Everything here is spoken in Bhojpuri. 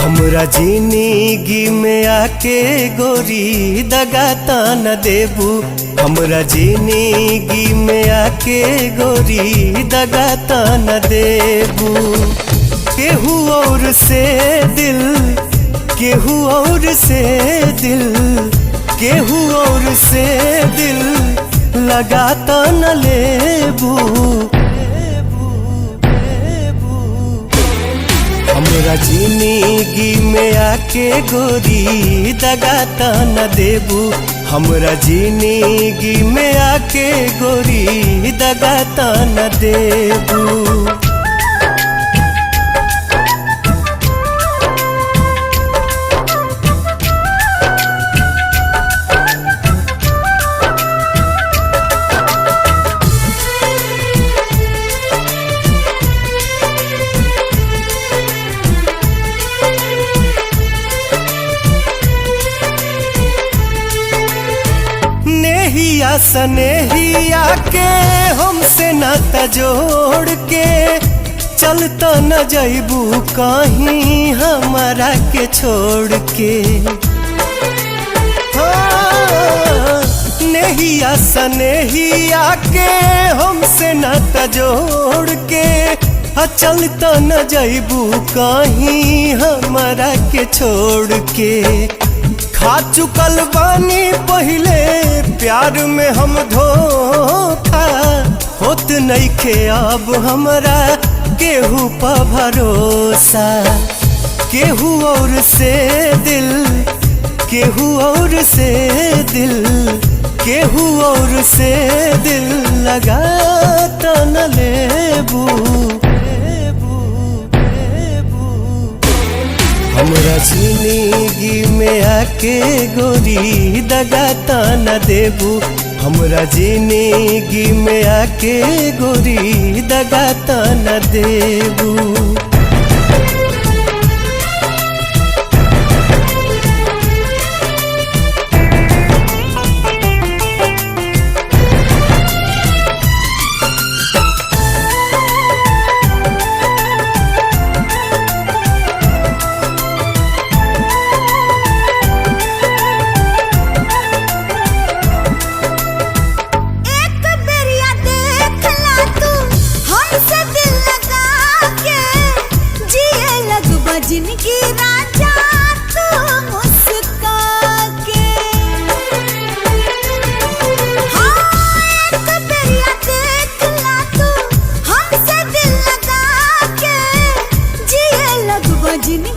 हमरा जिंदगी में आके गोरी दगा न देबू। हमरा जिंदगी में आके गोरी दगा न देबू। केहू और से दिल, केहू और से दिल, केहू और से दिल लगाता न लेबू। हमरा जिंदगी में आके गोरी दगा न देबू। हमरा जिंदगी में आके गोरी दगा न देबू। नेहिया सनेहिया के हमसे नाता जोड़ के चलता न जइबू कहीं हमारा के छोड़ के। नेहिया सनेहिया के हमसे नाता जोड़ के चलता न जइबू कहीं हमारा के छोड़ के। खा चुकल बानी पहले प्यार में हम धोखा, होत नइखे अब हमरा केहू पे भरोसा। केहू और से दिल, केहू और से दिल, केहू और से दिल लगाता न लेबू। हमरा जिंदगी में आके गोरी दगा न देबू। हमरा जिंदगी में आके गोरी दगा न देबू। जिनकी राजा तू मुस्का के, हाँ एक बेरिया देख ला तू हमसे दिल लगा के। जिए लगवा जिनकी